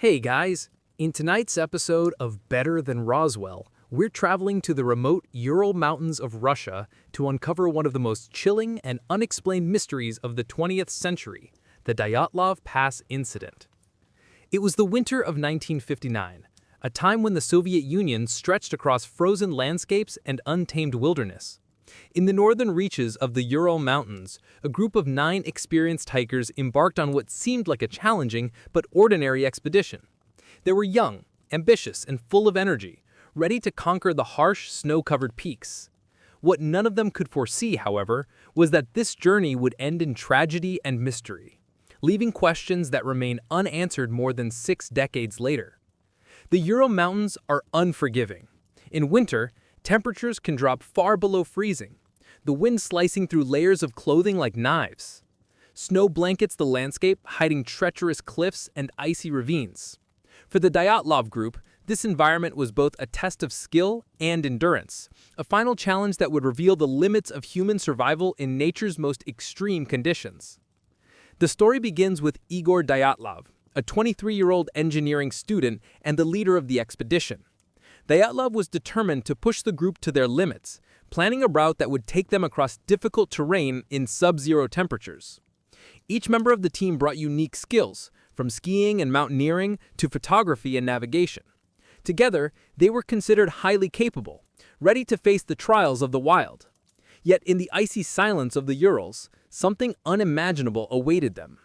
Hey guys! In tonight's episode of Better Than Roswell, we're traveling to the remote Ural Mountains of Russia to uncover one of the most chilling and unexplained mysteries of the 20th century, the Dyatlov Pass Incident. It was the winter of 1959, a time when the Soviet Union stretched across frozen landscapes and untamed wilderness. In the northern reaches of the Ural Mountains, a group of 9 experienced hikers embarked on what seemed like a challenging but ordinary expedition. They were young, ambitious, and full of energy, ready to conquer the harsh, snow-covered peaks. What none of them could foresee, however, was that this journey would end in tragedy and mystery, leaving questions that remain unanswered more than 6 decades later. The Ural Mountains are unforgiving. In winter, temperatures can drop far below freezing, the wind slicing through layers of clothing like knives. Snow blankets the landscape, hiding treacherous cliffs and icy ravines. For the Dyatlov group, this environment was both a test of skill and endurance, a final challenge that would reveal the limits of human survival in nature's most extreme conditions. The story begins with Igor Dyatlov, a 23-year-old engineering student and the leader of the expedition. Dyatlov was determined to push the group to their limits, planning a route that would take them across difficult terrain in sub-zero temperatures. Each member of the team brought unique skills, from skiing and mountaineering to photography and navigation. Together, they were considered highly capable, ready to face the trials of the wild. Yet in the icy silence of the Urals, something unimaginable awaited them.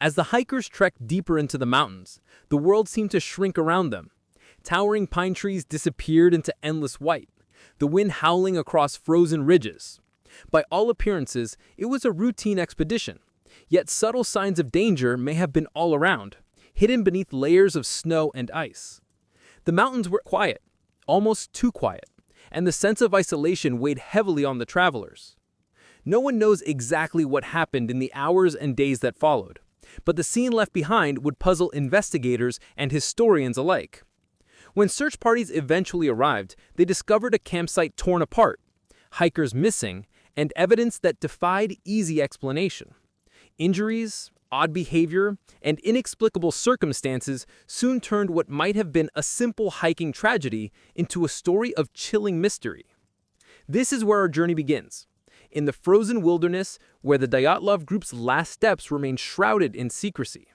As the hikers trekked deeper into the mountains, the world seemed to shrink around them. Towering pine trees disappeared into endless white, the wind howling across frozen ridges. By all appearances, it was a routine expedition, yet subtle signs of danger may have been all around, hidden beneath layers of snow and ice. The mountains were quiet, almost too quiet, and the sense of isolation weighed heavily on the travelers. No one knows exactly what happened in the hours and days that followed, but the scene left behind would puzzle investigators and historians alike. When search parties eventually arrived, they discovered a campsite torn apart, hikers missing, and evidence that defied easy explanation. Injuries, odd behavior, and inexplicable circumstances soon turned what might have been a simple hiking tragedy into a story of chilling mystery. This is where our journey begins, in the frozen wilderness where the Dyatlov group's last steps remain shrouded in secrecy.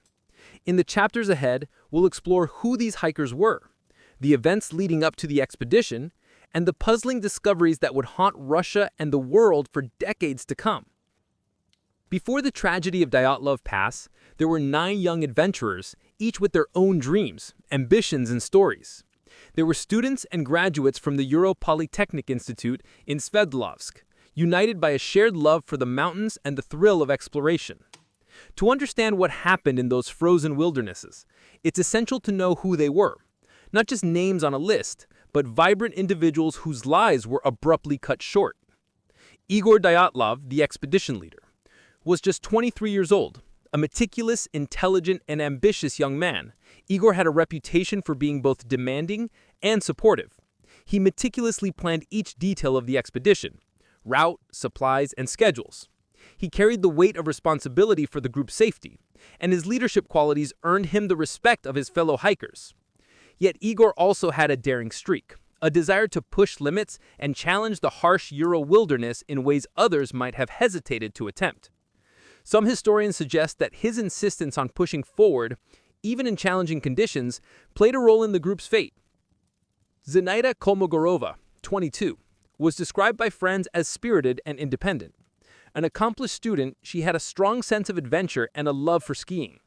In the chapters ahead, we'll explore who these hikers were, the events leading up to the expedition, and the puzzling discoveries that would haunt Russia and the world for decades to come. Before the tragedy of Dyatlov Pass, there were 9 young adventurers, each with their own dreams, ambitions, and stories. There were students and graduates from the Ural Polytechnic Institute in Sverdlovsk, united by a shared love for the mountains and the thrill of exploration. To understand what happened in those frozen wildernesses, it's essential to know who they were. Not just names on a list, but vibrant individuals whose lives were abruptly cut short. Igor Dyatlov, the expedition leader, was just 23 years old, a meticulous, intelligent, and ambitious young man. Igor had a reputation for being both demanding and supportive. He meticulously planned each detail of the expedition: route, supplies, and schedules. He carried the weight of responsibility for the group's safety, and his leadership qualities earned him the respect of his fellow hikers. Yet Igor also had a daring streak, a desire to push limits and challenge the harsh Ural wilderness in ways others might have hesitated to attempt. Some historians suggest that his insistence on pushing forward, even in challenging conditions, played a role in the group's fate. Zinaida Kolmogorova, 22, was described by friends as spirited and independent. An accomplished student, she had a strong sense of adventure and a love for skiing.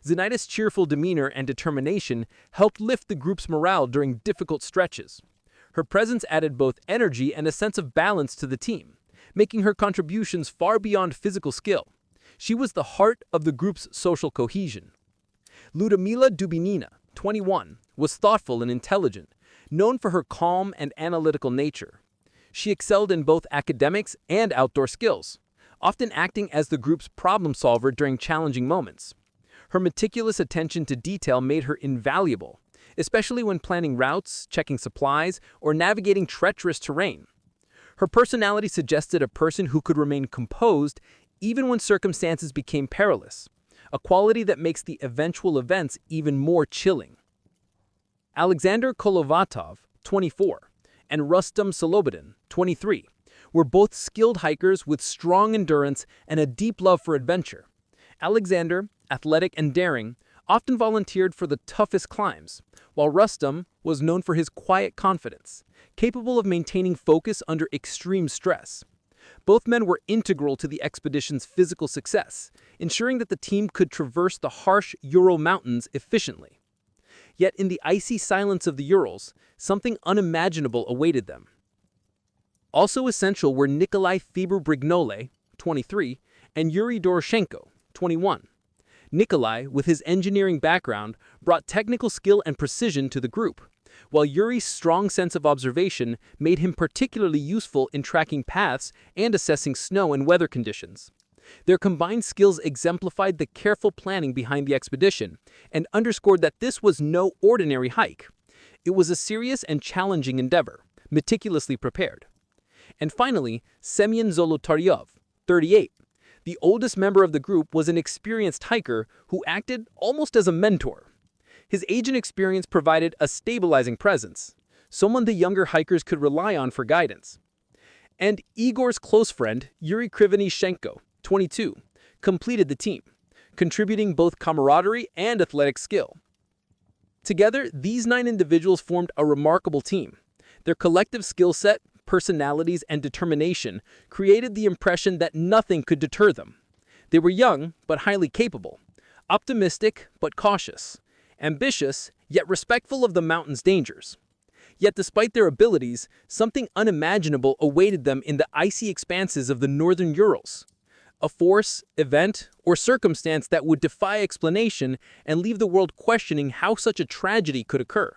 Zinaida's cheerful demeanor and determination helped lift the group's morale during difficult stretches. Her presence added both energy and a sense of balance to the team, making her contributions far beyond physical skill. She was the heart of the group's social cohesion. Ludmila Dubinina, 21, was thoughtful and intelligent, known for her calm and analytical nature. She excelled in both academics and outdoor skills, often acting as the group's problem solver during challenging moments. Her meticulous attention to detail made her invaluable, especially when planning routes, checking supplies, or navigating treacherous terrain. Her personality suggested a person who could remain composed even when circumstances became perilous, a quality that makes the eventual events even more chilling. Alexander Kolovatov, 24, and Rustam Solobodin, 23, were both skilled hikers with strong endurance and a deep love for adventure. Alexander, athletic and daring, often volunteered for the toughest climbs, while Rustam was known for his quiet confidence, capable of maintaining focus under extreme stress. Both men were integral to the expedition's physical success, ensuring that the team could traverse the harsh Ural Mountains efficiently. Yet in the icy silence of the Urals, something unimaginable awaited them. Also essential were Nikolai Fiber-Brignole, 23, and Yuri Doroshenko, 21. Nikolai, with his engineering background, brought technical skill and precision to the group, while Yuri's strong sense of observation made him particularly useful in tracking paths and assessing snow and weather conditions. Their combined skills exemplified the careful planning behind the expedition and underscored that this was no ordinary hike. It was a serious and challenging endeavor, meticulously prepared. And finally, Semyon Zolotaryov, 38. The oldest member of the group was an experienced hiker who acted almost as a mentor. His age and experience provided a stabilizing presence, someone the younger hikers could rely on for guidance. And Igor's close friend, Yuri Krivonishenko, 22, completed the team, contributing both camaraderie and athletic skill. Together, these 9 individuals formed a remarkable team. Their collective skill set, personalities, and determination created the impression that nothing could deter them. They were young, but highly capable, optimistic, but cautious, ambitious, yet respectful of the mountain's dangers. Yet despite their abilities, something unimaginable awaited them in the icy expanses of the northern Urals. A force, event, or circumstance that would defy explanation and leave the world questioning how such a tragedy could occur.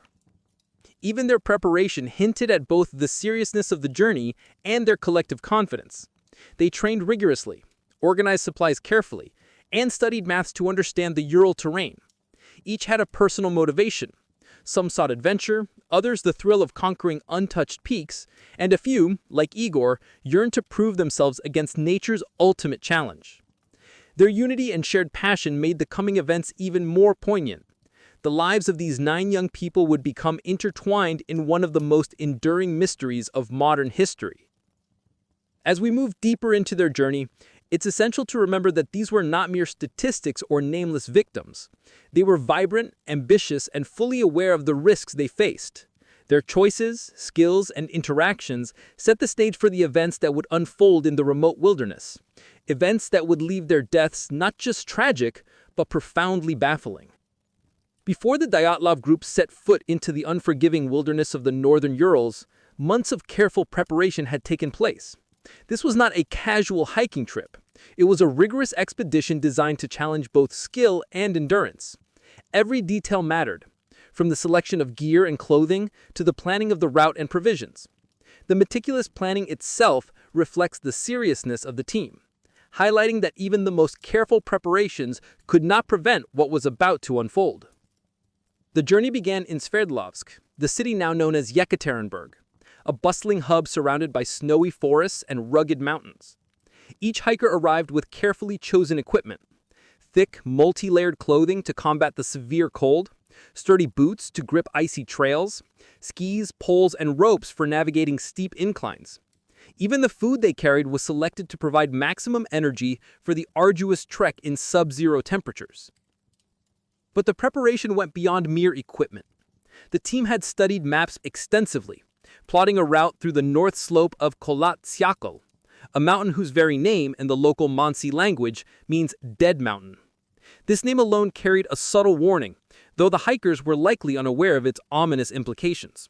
Even their preparation hinted at both the seriousness of the journey and their collective confidence. They trained rigorously, organized supplies carefully, and studied maths to understand the Ural terrain. Each had a personal motivation. Some sought adventure, others the thrill of conquering untouched peaks, and a few, like Igor, yearned to prove themselves against nature's ultimate challenge. Their unity and shared passion made the coming events even more poignant. The lives of these 9 young people would become intertwined in one of the most enduring mysteries of modern history. As we move deeper into their journey, it's essential to remember that these were not mere statistics or nameless victims. They were vibrant, ambitious, and fully aware of the risks they faced. Their choices, skills, and interactions set the stage for the events that would unfold in the remote wilderness. Events that would leave their deaths not just tragic, but profoundly baffling. Before the Dyatlov group set foot into the unforgiving wilderness of the northern Urals, months of careful preparation had taken place. This was not a casual hiking trip. It was a rigorous expedition designed to challenge both skill and endurance. Every detail mattered, from the selection of gear and clothing to the planning of the route and provisions. The meticulous planning itself reflects the seriousness of the team, highlighting that even the most careful preparations could not prevent what was about to unfold. The journey began in Sverdlovsk, the city now known as Yekaterinburg, a bustling hub surrounded by snowy forests and rugged mountains. Each hiker arrived with carefully chosen equipment: thick, multi-layered clothing to combat the severe cold, sturdy boots to grip icy trails, skis, poles, and ropes for navigating steep inclines. Even the food they carried was selected to provide maximum energy for the arduous trek in sub-zero temperatures. But the preparation went beyond mere equipment. The team had studied maps extensively, plotting a route through the north slope of Kholat Syakhl, a mountain whose very name in the local Mansi language means dead mountain. This name alone carried a subtle warning, though the hikers were likely unaware of its ominous implications.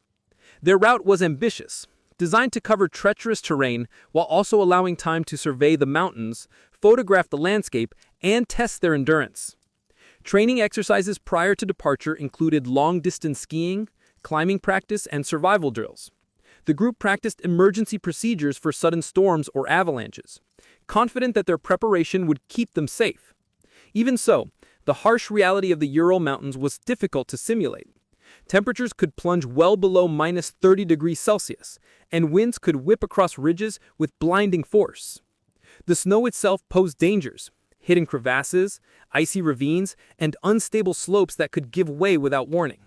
Their route was ambitious, designed to cover treacherous terrain while also allowing time to survey the mountains, photograph the landscape, and test their endurance. Training exercises prior to departure included long-distance skiing, climbing practice, and survival drills. The group practiced emergency procedures for sudden storms or avalanches, confident that their preparation would keep them safe. Even so, the harsh reality of the Ural Mountains was difficult to simulate. Temperatures could plunge well below minus 30 degrees Celsius, and winds could whip across ridges with blinding force. The snow itself posed dangers, hidden crevasses, icy ravines, and unstable slopes that could give way without warning.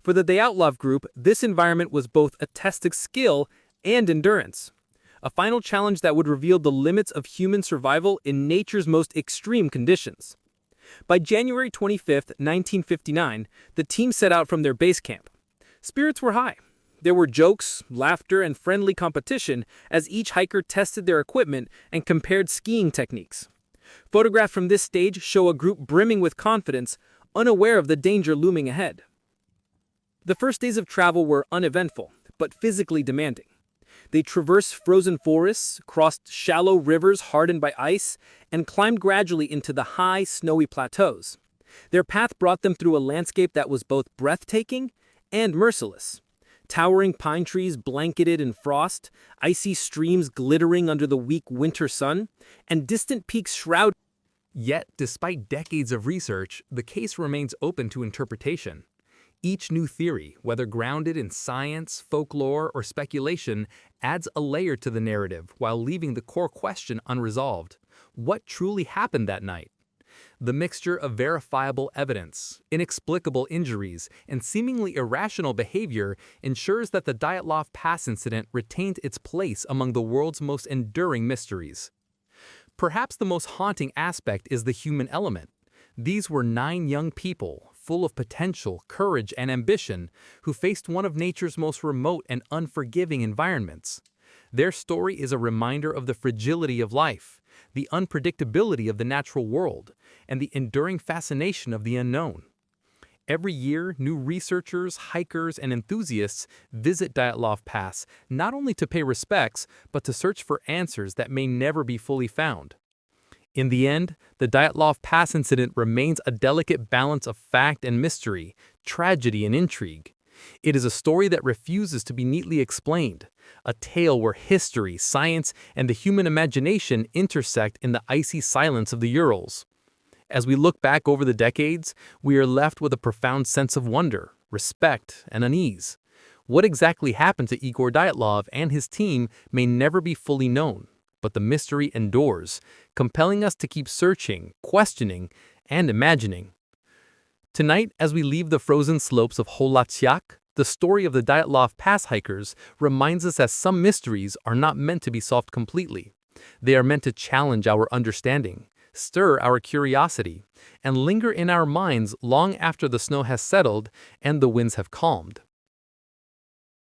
For the Dyatlov group, this environment was both a test of skill and endurance, a final challenge that would reveal the limits of human survival in nature's most extreme conditions. By January 25, 1959, the team set out from their base camp. Spirits were high. There were jokes, laughter, and friendly competition as each hiker tested their equipment and compared skiing techniques. Photographs from this stage show a group brimming with confidence, unaware of the danger looming ahead. The first days of travel were uneventful, but physically demanding. They traversed frozen forests, crossed shallow rivers hardened by ice, and climbed gradually into the high, snowy plateaus. Their path brought them through a landscape that was both breathtaking and merciless. Towering pine trees blanketed in frost, icy streams glittering under the weak winter sun, and distant peaks shrouded. Yet, despite decades of research, the case remains open to interpretation. Each new theory, whether grounded in science, folklore, or speculation, adds a layer to the narrative while leaving the core question unresolved. What truly happened that night? The mixture of verifiable evidence, inexplicable injuries, and seemingly irrational behavior ensures that the Dyatlov Pass incident retained its place among the world's most enduring mysteries. Perhaps the most haunting aspect is the human element. These were 9 young people, full of potential, courage, and ambition, who faced one of nature's most remote and unforgiving environments. Their story is a reminder of the fragility of life, the unpredictability of the natural world, and the enduring fascination of the unknown. Every year, new researchers, hikers, and enthusiasts visit Dyatlov Pass not only to pay respects, but to search for answers that may never be fully found. In the end, the Dyatlov Pass incident remains a delicate balance of fact and mystery, tragedy and intrigue. It is a story that refuses to be neatly explained, a tale where history, science, and the human imagination intersect in the icy silence of the Urals. As we look back over the decades, we are left with a profound sense of wonder, respect, and unease. What exactly happened to Igor Dyatlov and his team may never be fully known, but the mystery endures, compelling us to keep searching, questioning, and imagining. Tonight, as we leave the frozen slopes of Holatsiak, the story of the Dyatlov Pass hikers reminds us that some mysteries are not meant to be solved completely. They are meant to challenge our understanding, stir our curiosity, and linger in our minds long after the snow has settled and the winds have calmed.